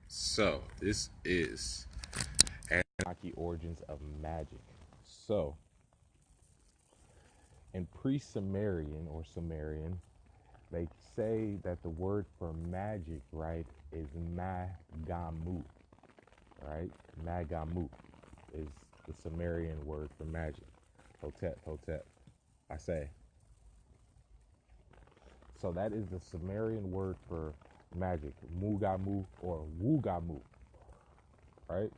So this is Anunnaki origins of magic. So in pre-Sumerian or Sumerian, they say that the word for magic, right, is Magamu, right? Magamu is the Sumerian word for magic. Hotep, Hotep, I say. So that is the Sumerian word for magic, Mugamu or Wugamu, right?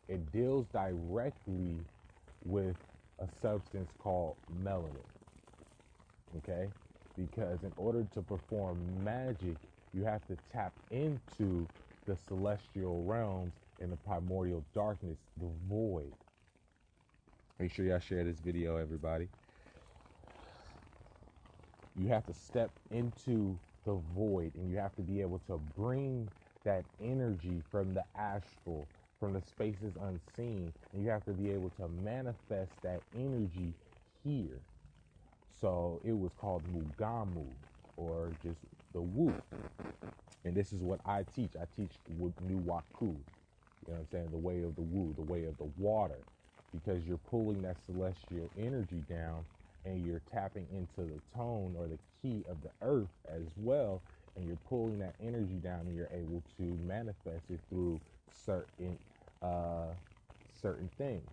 It deals directly with a substance called melanin, okay? Because in order to perform magic, you have to tap into the celestial realms and the primordial darkness, the void. Make sure y'all share this video, everybody. You have to step into the void, and you have to be able to bring that energy from the astral, from the spaces unseen, and you have to be able to manifest that energy here. So it was called Mugamu, or just the Wu. And this is what I teach. I teach Nuwaku. You know what I'm saying? The way of the Wu, the way of the water. Because you're pulling that celestial energy down and you're tapping into the tone or the key of the earth as well. And you're pulling that energy down and you're able to manifest it through certain things.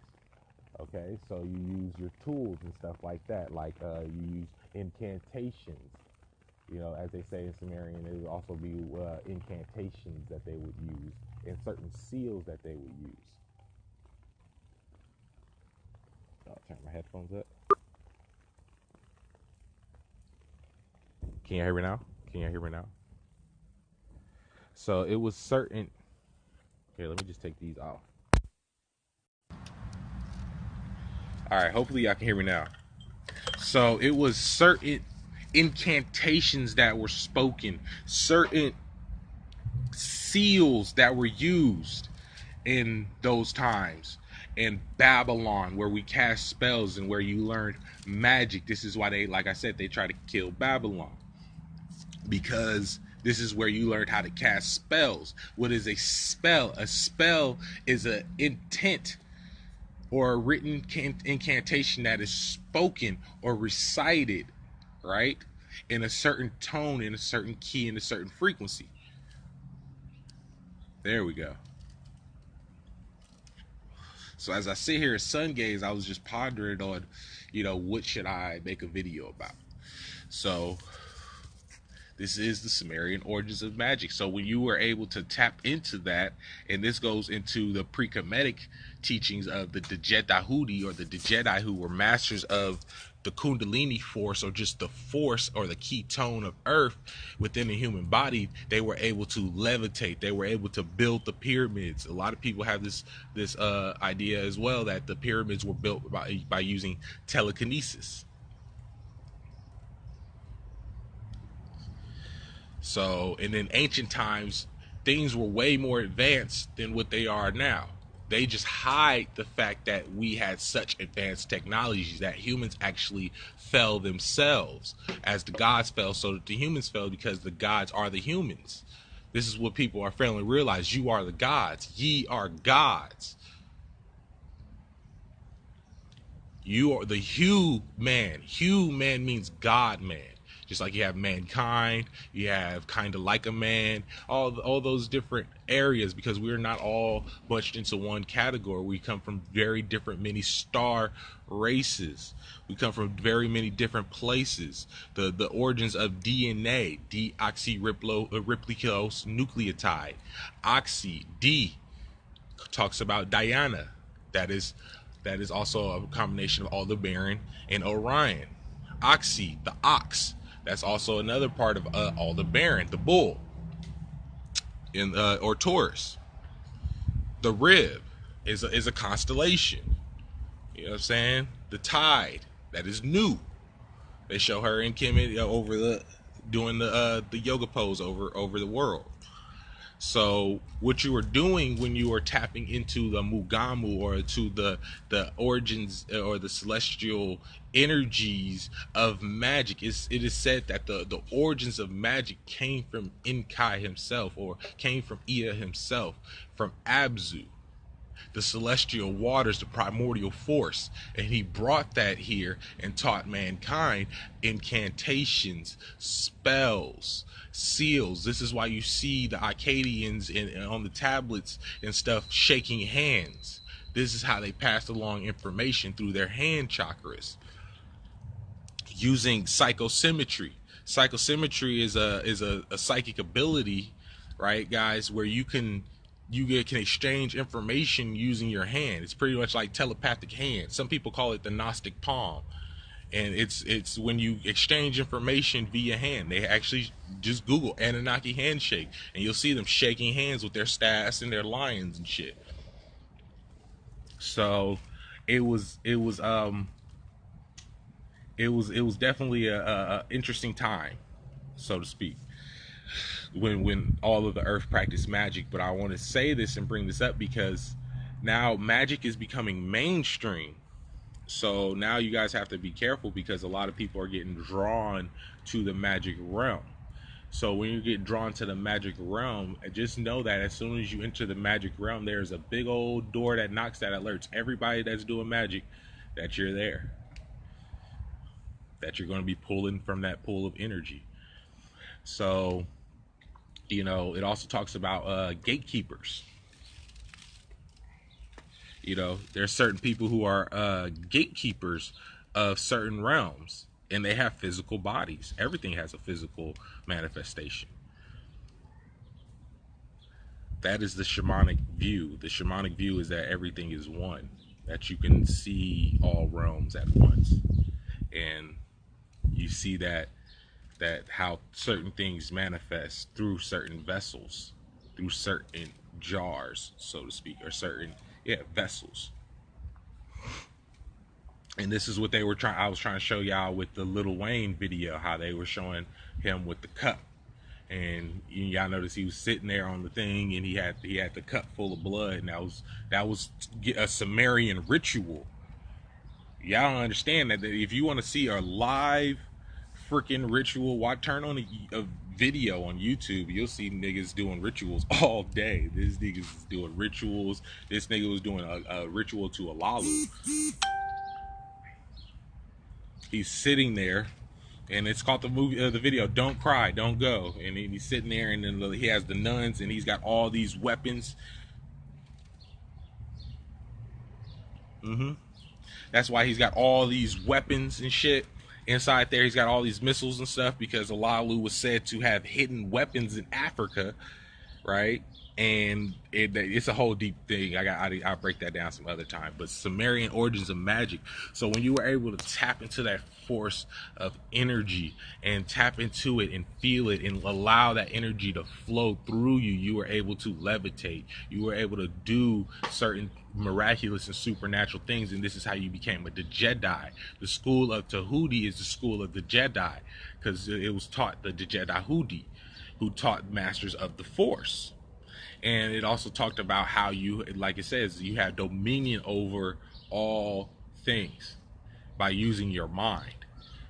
Okay, so you use your tools and stuff like that, like you use incantations. You know, as they say in Sumerian, there would also be incantations that they would use and certain seals that they would use. I'll turn my headphones up. Can you hear me now? Can you hear me now? So it was certain. Here, let me just take these off. All right, hopefully y'all can hear me now. So it was certain incantations that were spoken, certain seals that were used in those times. In Babylon, where we cast spells and where you learned magic. This is why they, like I said, they try to kill Babylon. Because this is where you learned how to cast spells. What is a spell? A spell is an intent or a written incantation that is spoken or recited, right? In a certain tone, in a certain key, in a certain frequency. There we go. So as I sit here at sun gaze, I was just pondering on, what should I make a video about? So this is the Sumerian origins of magic. So when you were able to tap into that, and this goes into the pre-Kemetic teachings of the Djedi or the Djedi, who were masters of the Kundalini force, or just the force or the key tone of earth within the human body. They were able to levitate. They were able to build the pyramids. A lot of people have this idea as well that the pyramids were built by using telekinesis. So, and in ancient times, things were way more advanced than what they are now. They just hide the fact that we had such advanced technologies that humans actually fell themselves as the gods fell, so that the humans fell because the gods are the humans. This is what people are failing to realize. You are the gods. Ye are gods. You are the human. Human means God man. Just like you have mankind, you have kind of like a man, all those different areas, because we're not all bunched into one category. We come from very different, many star races. We come from very many different places. The origins of DNA, deoxyribonucleose nucleotide. Oxy, D, talks about Diana. That is also a combination of Aldebaran and Orion. Oxy, the ox. That's also another part of Aldebaran, the bull, or Taurus. The rib is a constellation. You know what I'm saying? The tide, that is Nu. They show her in Kemet over doing the yoga pose over the world. So what you were doing when you were tapping into the Mugamu, or to the origins or the celestial energies of magic, it is said that the origins of magic came from Inkai himself, or came from Ea himself, from Abzu, the celestial waters, the primordial force. And he brought that here and taught mankind incantations, spells, seals. This is why you see the Akkadians on the tablets and stuff shaking hands. This is how they passed along information, through their hand chakras, using psychosymmetry. Psychosymmetry is a psychic ability, right, guys, where can exchange information using your hand. It's pretty much like telepathic hand. Some people call it the Gnostic palm, and it's when you exchange information via hand. They actually just Google Anunnaki handshake, and you'll see them shaking hands with their staffs and their lions and shit. So it was definitely a interesting time, so to speak, when all of the earth practiced magic. But I want to say this and bring this up because now magic is becoming mainstream. So now you guys have to be careful, because a lot of people are getting drawn to the magic realm. So when you get drawn to the magic realm, just know that as soon as you enter the magic realm, there's a big old door that knocks, that alerts everybody that's doing magic that you're there, that you're going to be pulling from that pool of energy. So, it also talks about gatekeepers. There's certain people who are gatekeepers of certain realms, and they have physical bodies. Everything has a physical manifestation. That is the shamanic view. The shamanic view is that everything is one, that you can see all realms at once. And you see that how certain things manifest through certain vessels, through certain jars, so to speak, or certain vessels. And this is what I was trying to show y'all with the Lil Wayne video, how they were showing him with the cup. And y'all notice he was sitting there on the thing, and he had the cup full of blood, and that was a Sumerian ritual. Y'all don't understand that if you want to see a live freaking ritual, turn on a video on YouTube. You'll see niggas doing rituals all day. This niggas is doing rituals. This nigga was doing a ritual to Alalu. He's sitting there, and it's called the video "Don't Cry, Don't Go." And he's sitting there, and then he has the nuns, and he's got all these weapons. That's why he's got all these weapons and shit inside there. He's got all these missiles and stuff, because Alalu was said to have hidden weapons in Africa, right? And it's a whole deep thing. I'll break that down some other time. But Sumerian origins of magic. So when you were able to tap into that force of energy and tap into it and feel it and allow that energy to flow through you, you were able to levitate. You were able to do certain miraculous and supernatural things. And this is how you became the Djedi. The school of Tahuti is the school of the Jedi, because it was taught the Djedi Hudi, who taught masters of the force. And it also talked about how you, like it says, you have dominion over all things by using your mind.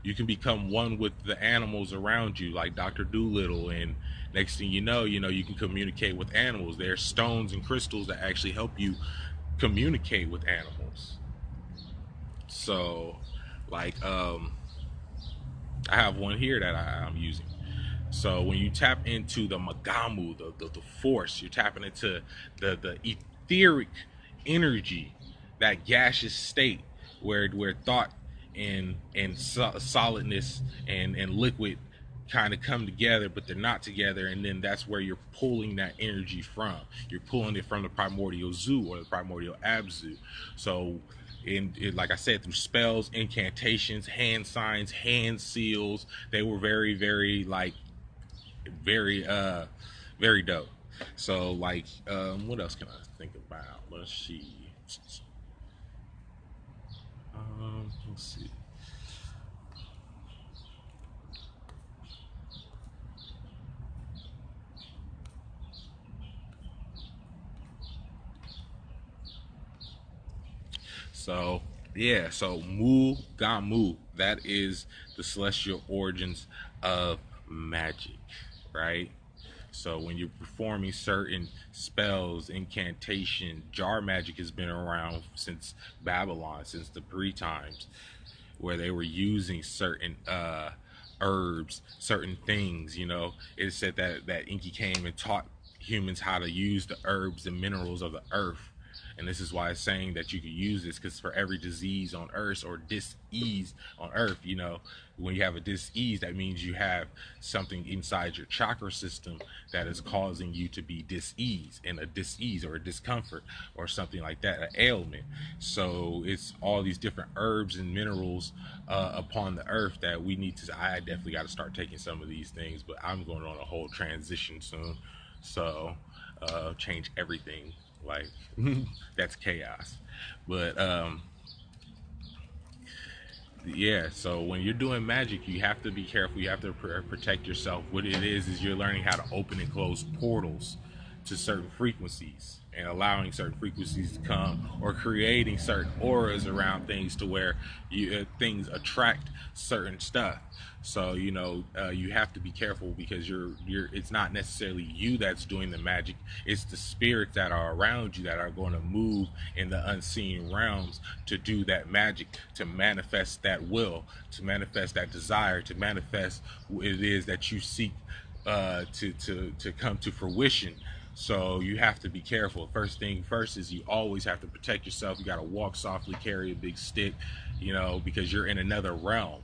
You can become one with the animals around you, like Dr. Doolittle, and next thing you know, you can communicate with animals. There's stones and crystals that actually help you communicate with animals. So, like, I have one here that I'm using. So when you tap into the Magamu, the force, you're tapping into the etheric energy, that gaseous state where thought and solidness and liquid kind of come together, but they're not together. And then that's where you're pulling that energy from. You're pulling it from the primordial zoo, or the primordial Abzu. So like I said, through spells, incantations, hand signs, hand seals, they were very, very very very dope. So like what else can I think about? Let's see. Let's see. So yeah, so Mu Gamu, that is the celestial origins of magic, right? So when you're performing certain spells, incantation, jar magic has been around since Babylon, since the pre-times, where they were using certain herbs, certain things. It said that Inky came and taught humans how to use the herbs and minerals of the earth. And this is why it's saying that you can use this, because for every disease on earth or dis-ease on earth, when you have a dis-ease, that means you have something inside your chakra system that is causing you to be dis-ease, and a dis-ease or a discomfort or something like that, an ailment. So it's all these different herbs and minerals upon the earth that we need to. I definitely got to start taking some of these things, but I'm going on a whole transition soon, so change everything. Like that's chaos. But yeah, so when you're doing magic, you have to be careful. You have to protect yourself. What it is you're learning how to open and close portals to certain frequencies, and allowing certain frequencies to come, or creating certain auras around things to where things attract certain stuff. So you have to be careful, because it's not necessarily you that's doing the magic. It's the spirits that are around you that are going to move in the unseen realms to do that magic, to manifest that will, to manifest that desire, to manifest what it is that you seek to come to fruition. So you have to be careful. First thing first is you always have to protect yourself. You got to walk softly, carry a big stick, because you're in another realm.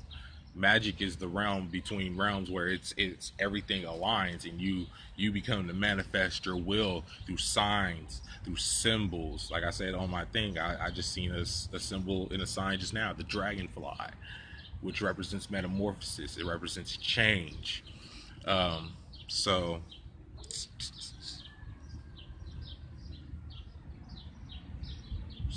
Magic is the realm between realms where it's everything aligns, and you become to manifest your will through signs, through symbols. Like I said on my thing, I just seen a symbol in a sign just now, the dragonfly, which represents metamorphosis. It represents change. So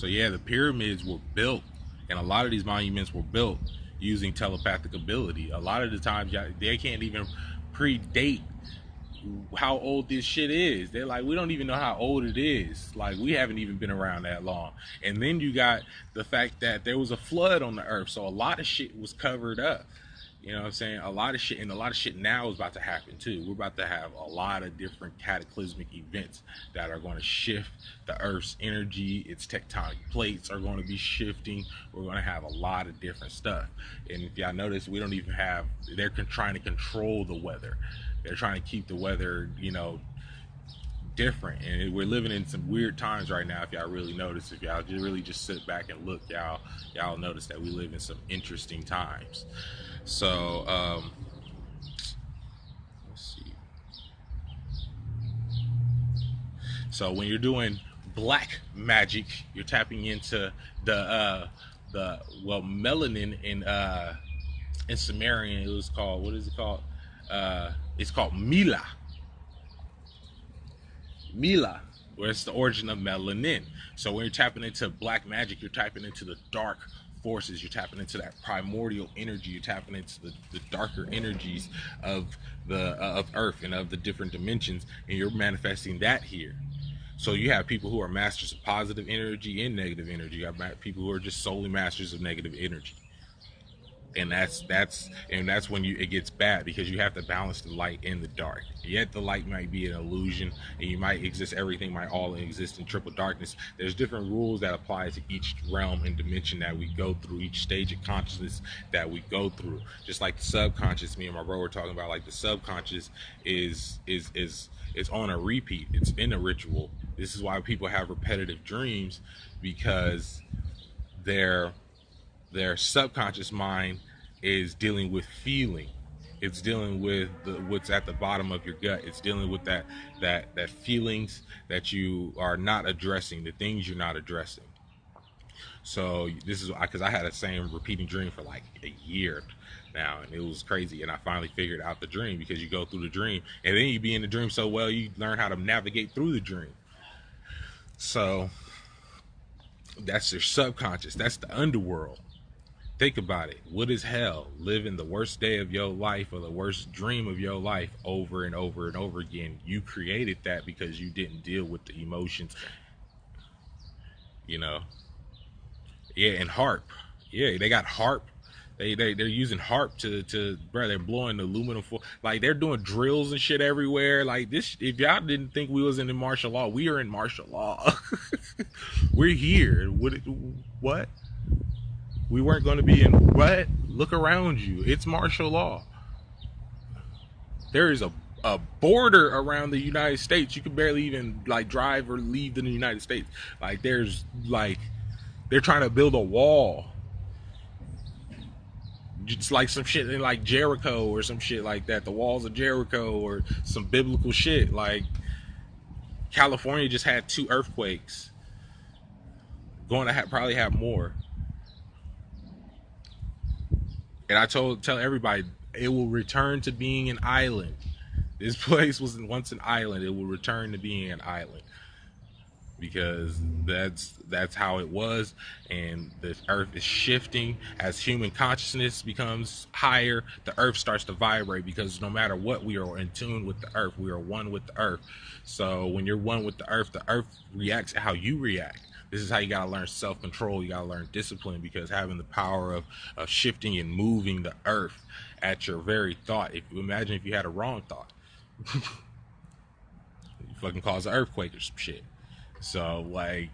yeah, the pyramids were built, and a lot of these monuments were built using telepathic ability. A lot of the times, they can't even predate how old this shit is. They're like, we don't even know how old it is. Like, we haven't even been around that long. And then you got the fact that there was a flood on the earth, so a lot of shit was covered up. You know what I'm saying? A lot of shit, and a lot of shit now is about to happen too. We're about to have a lot of different cataclysmic events that are going to shift the Earth's energy. Its tectonic plates are going to be shifting. We're going to have a lot of different stuff. And if y'all notice, we don't even have, they're trying to control the weather. They're trying to keep the weather, different. And we're living in some weird times right now. If y'all really notice, if y'all really just sit back and look, y'all notice that we live in some interesting times. So let's see. So when you're doing black magic, you're tapping into the melanin in Sumerian. It was called, what is it called? It's called Mila. Mila, where it's the origin of melanin. So when you're tapping into black magic, you're tapping into the dark forces. You're tapping into that primordial energy. You're tapping into the darker energies of Earth and of the different dimensions, and you're manifesting that here. So you have people who are masters of positive energy and negative energy. You have people who are just solely masters of negative energy. And that's when it gets bad, because you have to balance the light and the dark. Yet the light might be an illusion, and you might exist. Everything might all exist in triple darkness. There's different rules that apply to each realm and dimension that we go through, each stage of consciousness that we go through. Just like the subconscious, me and my bro were talking about, like the subconscious is on a repeat. It's in a ritual. This is why people have repetitive dreams, because their subconscious mind is dealing with feeling. It's dealing with what's at the bottom of your gut. It's dealing with that feelings that you are not addressing, the things you're not addressing. So this is because I had the same repeating dream for like a year now, and it was crazy. And I finally figured out the dream, because you go through the dream, and then you be in the dream so well, you learn how to navigate through the dream. So that's your subconscious. That's the underworld. Think about it. What is hell? Living the worst day of your life, or the worst dream of your life, over and over and over again. You created that because you didn't deal with the emotions. Yeah, and harp. Yeah, they got harp. They're using harp to bro. They're blowing aluminum foil. Like they're doing drills and shit everywhere. Like this. If y'all didn't think we was in martial law, we are in martial law. We're here. What? We weren't going to be in what? Look around you. It's martial law. There is a border around the United States. You can barely even like drive or leave the United States. Like there's like they're trying to build a wall. It's like some shit in like Jericho or some shit like that. The walls of Jericho or some biblical shit. Like California just had 2 earthquakes. Going to probably have more. And I tell everybody it will return to being an island. This place was once an island. It will return to being an island because that's how it was. And the earth is shifting as human consciousness becomes higher. The earth starts to vibrate because no matter what, we are in tune with the earth. We are one with the earth. So when you're one with the earth reacts how you react. This is how you got to learn self-control. You got to learn discipline because having the power of shifting and moving the earth at your very thought. Imagine if you had a wrong thought. You fucking cause an earthquake or some shit. So, like,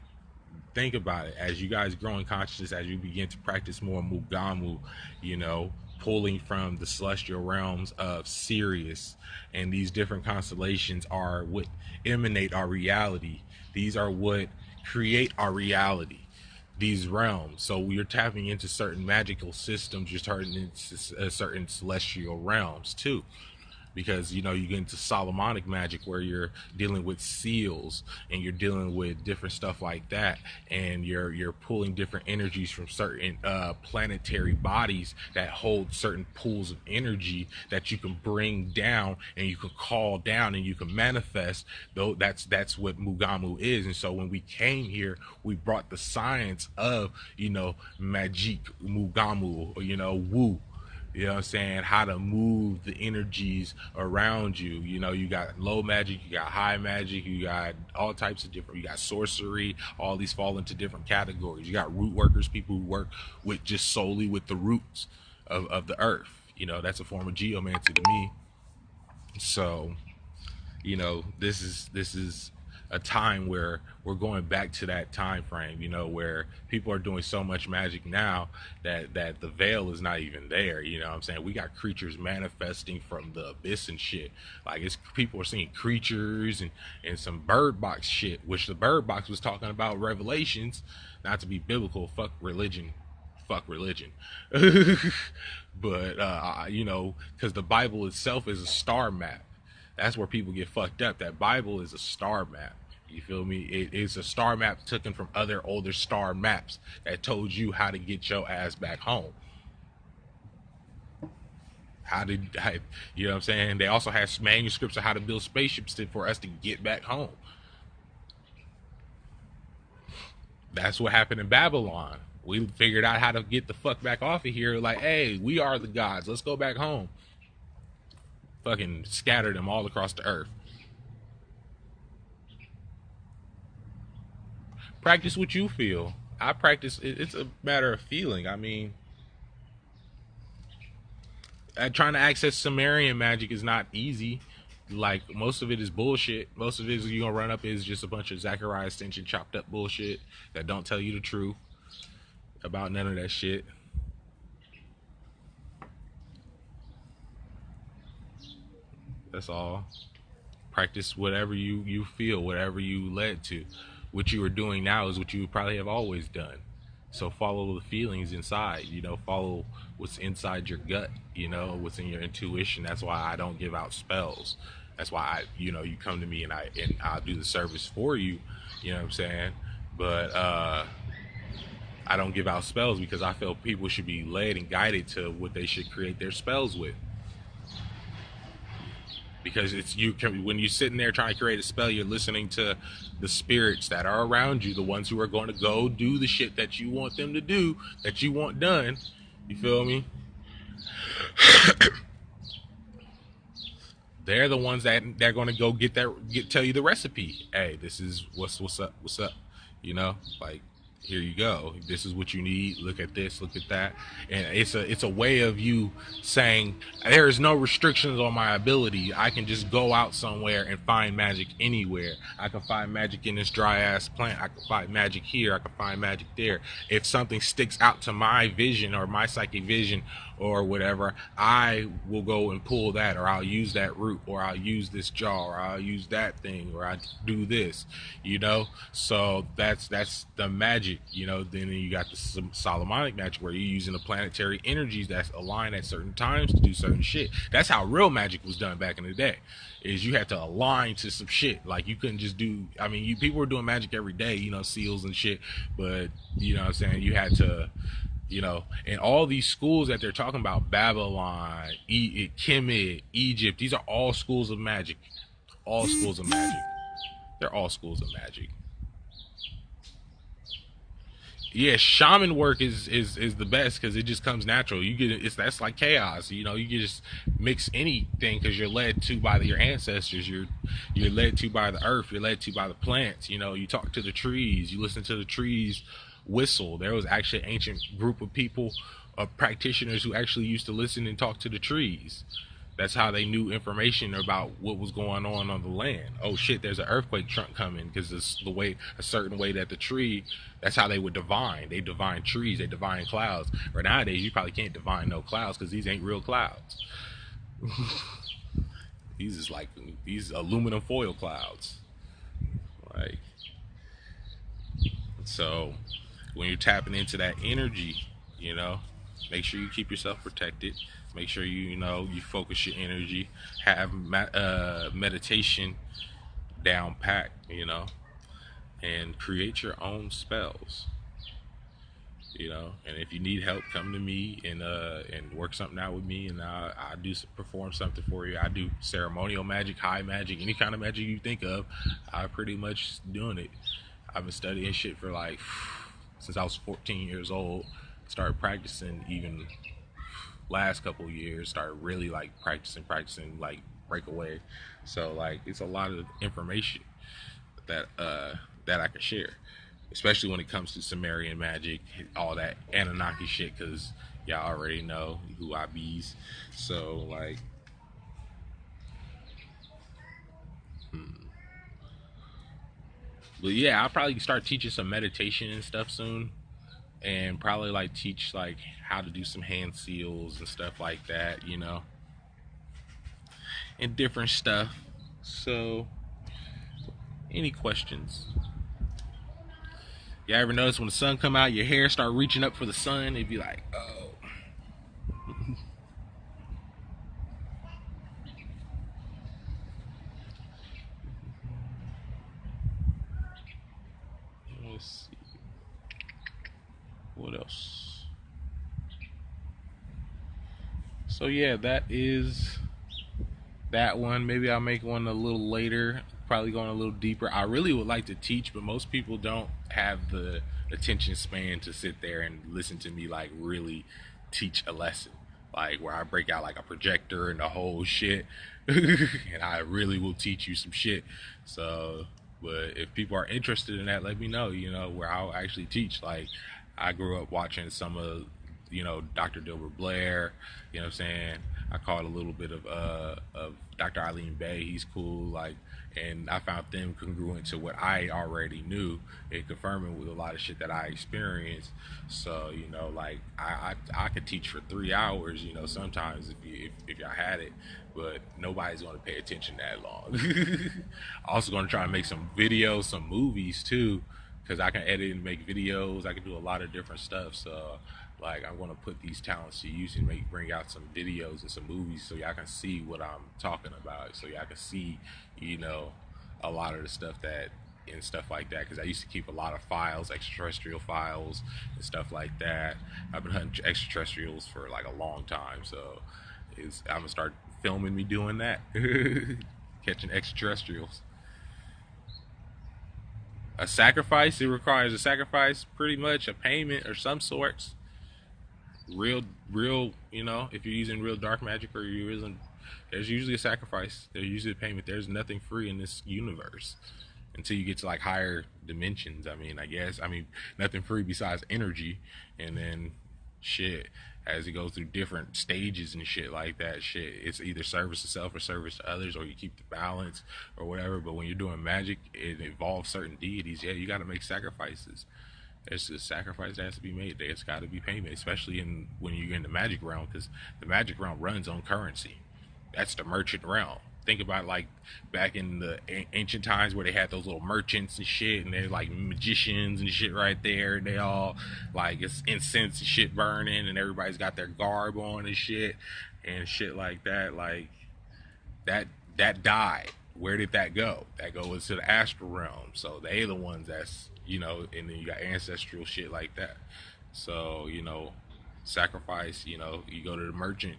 think about it. As you guys grow in consciousness, as you begin to practice more Mugamu, you know, pulling from the celestial realms of Sirius, and these different constellations are what emanate our reality. These are what create our reality, these realms. So you're tapping into certain magical systems, you're starting into certain celestial realms too, because you know you get into Solomonic magic where you're dealing with seals and you're dealing with different stuff like that, and you're pulling different energies from certain planetary bodies that hold certain pools of energy that you can bring down and you can call down and you can manifest. Though that's what Mugamu is. And so when we came here, we brought the science of, you know, magic, Mugamu, or, you know, Wu. You know what I'm saying? How to move the energies around you. You know, you got low magic, you got high magic, you got all types of different, you got sorcery, all these fall into different categories. You got root workers, people who work with just solely with the roots of the earth. You know, that's a form of geomancy to me. So, you know, this is a time where we're going back to that time frame, you know, where people are doing so much magic now that the veil is not even there. You know what I'm saying? We got creatures manifesting from the abyss and shit. Like, it's people are seeing creatures and some bird box shit, which the bird box was talking about Revelations, not to be biblical, fuck religion. But you know, because the Bible itself is a star map. That's where people get fucked up. That Bible is a star map. You feel me? It is a star map taken from other older star maps that told you how to get your ass back home. You know what I'm saying? They also have manuscripts of how to build spaceships for us to get back home. That's what happened in Babylon. We figured out how to get the fuck back off of here. Like, hey, we are the gods. Let's go back home. Fucking scattered them all across the earth. Practice what you feel. I practice. It's a matter of feeling. I mean, trying to access Sumerian magic is not easy. Like, most of it is bullshit. Most of it is you're gonna run up is just a bunch of Zechariah extension chopped up bullshit that don't tell you the truth about none of that shit. That's all. Practice whatever you feel, whatever you led to. What you are doing now is what you would probably have always done. So follow the feelings inside, you know, follow what's inside your gut, you know, what's in your intuition. That's why I don't give out spells. That's why you know, you come to me and I'll do the service for you, you know what I'm saying? But I don't give out spells because I feel people should be led and guided to what they should create their spells with. Because when you're sitting there trying to create a spell, you're listening to the spirits that are around you, the ones who are going to go do the shit that you want them to do, that you want done. You feel me? They're the ones that they're going to go tell you the recipe. Hey, this is what's up. You know, like, here you go. This is what you need. Look at this. Look at that. And it's a way of you saying there is no restrictions on my ability. I can just go out somewhere and find magic anywhere. I can find magic in this dry ass plant. I can find magic here. I can find magic there. If something sticks out to my vision or my psychic vision or whatever, I will go and pull that, or I'll use that root, or I'll use this jar, or I'll use that thing, or I do this, you know. So that's the magic, you know. Then you got the Solomonic magic, where you're using the planetary energies that's aligned at certain times to do certain shit. That's how real magic was done back in the day. Is you had to align to some shit. Like, you couldn't just do, I mean, people were doing magic every day, you know, seals and shit, but you know what I'm saying, you had to, you know, and all these schools that they're talking about, Babylon, Kemet, Egypt, these are all schools of magic. All schools of magic. They're all schools of magic. Yeah, shaman work is the best because it just comes natural. You get that's like chaos. You know, you can just mix anything because you're led to by your ancestors. You're led to by the earth. You're led to by the plants. You know, you talk to the trees. You listen to the trees whistle. There was actually an ancient group of people, practitioners, who actually used to listen and talk to the trees. That's how they knew information about what was going on the land. Oh shit, there's an earthquake trunk coming, because it's the way, a certain way that the tree, that's how they would divine. They divine trees, they divine clouds. But nowadays you probably can't divine no clouds because these ain't real clouds. These is like these aluminum foil clouds. Like, so when you're tapping into that energy, you know, make sure you keep yourself protected. Make sure you know, you focus your energy, have meditation down pat, you know, and create your own spells, you know. And if you need help, come to me and work something out with me, and I do perform something for you. I do ceremonial magic, high magic, any kind of magic you think of. I pretty much doing it. I've been studying shit for like since I was 14 years old. Started practicing even last couple of years, started really like practicing like breakaway. So like, it's a lot of information that that I can share, especially when it comes to Sumerian magic, all that Anunnaki shit, because y'all already know who I bees. So like, but yeah, I'll probably start teaching some meditation and stuff soon, and probably like teach like how to do some hand seals and stuff like that, you know, and different stuff. So any questions? You ever notice when the sun come out, your hair start reaching up for the sun? It'd be like, oh. Let's see. What else? So yeah, that is that one. Maybe I'll make one a little later, probably going a little deeper. I really would like to teach, but most people don't have the attention span to sit there and listen to me like really teach a lesson, like where I break out like a projector and the whole shit. And I really will teach you some shit. So, but if people are interested in that, let me know, you know, where I'll actually teach. Like, I grew up watching some of, you know, Dr. Dilbert Blair, you know what I'm saying? I caught a little bit of Dr. Eileen Bay. He's cool, like, and I found them congruent to what I already knew and confirming with a lot of shit that I experienced. So, you know, like, I could teach for 3 hours, you know, sometimes if y'all had it, but nobody's going to pay attention that long. Also going to try and make some videos, some movies too, because I can edit and make videos. I can do a lot of different stuff. So like, I'm going to put these talents to use and bring out some videos and some movies so y'all can see what I'm talking about, so y'all can see, you know, a lot of the stuff that and stuff like that, because I used to keep a lot of files, extraterrestrial files and stuff like that. I've been hunting extraterrestrials for like a long time, so I'm gonna start filming me doing that. Catching extraterrestrials. A sacrifice, it requires a sacrifice, pretty much a payment or some sorts. Real, you know, if you're using real dark magic or you're using, there's usually a sacrifice. There's usually a payment. There's nothing free in this universe. until you get to like higher dimensions. I mean, I guess, I mean, nothing free besides energy. And then shit, as it goes through different stages and shit like that, shit, it's either service to self or service to others, or you keep the balance or whatever. But when you're doing magic, it involves certain deities. Yeah, you got to make sacrifices. There's a sacrifice that has to be made. There's got to be payment, especially in when you're in the magic realm, because the magic realm runs on currency. That's the merchant realm. Think about like back in the ancient times where they had those little merchants and shit, and they're like magicians and shit right there. And they all like it's incense and shit burning, and everybody's got their garb on and shit like that. Like that died. Where did that go? That goes to the astral realm. So they the ones that's, you know, and then you got ancestral shit like that. So, you know, sacrifice, you know, you go to the merchant,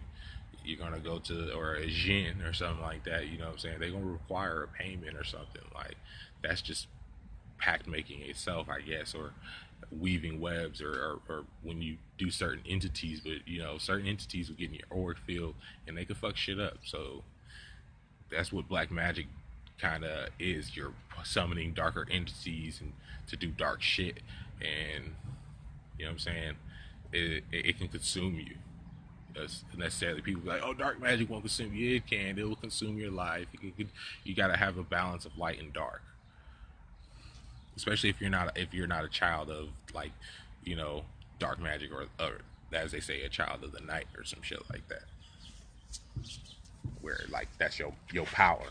you're gonna go to, or a jinn or something like that, you know what I'm saying? They're gonna require a payment or something. Like that's just pact making itself, I guess, or weaving webs, or when you do certain entities. But you know, certain entities will get in your auric field and they can fuck shit up. So that's what black magic kind of is. You're summoning darker entities and to do dark shit, and you know what I'm saying. It can consume you. Necessarily, people be like, "Oh, dark magic won't consume you." It can. It will consume your life. You got to have a balance of light and dark, especially if you're not a child of like, you know, dark magic, or as they say, a child of the night or some shit like that, where like that's your power,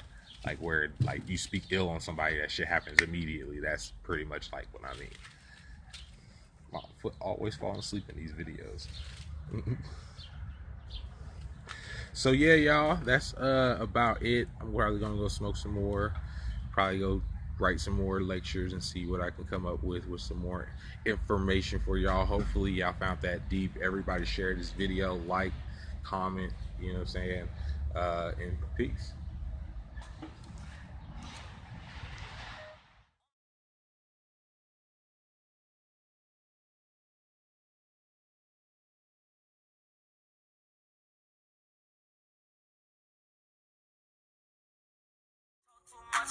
like where like you speak ill on somebody, that shit happens immediately. That's pretty much like what I mean. My foot always falling asleep in these videos. So yeah, y'all, that's about it. I'm probably gonna go smoke some more, probably go write some more lectures and see what I can come up with some more information for y'all. Hopefully y'all found that deep. Everybody share this video, like, comment, you know what I'm saying, and peace.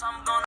I'm gonna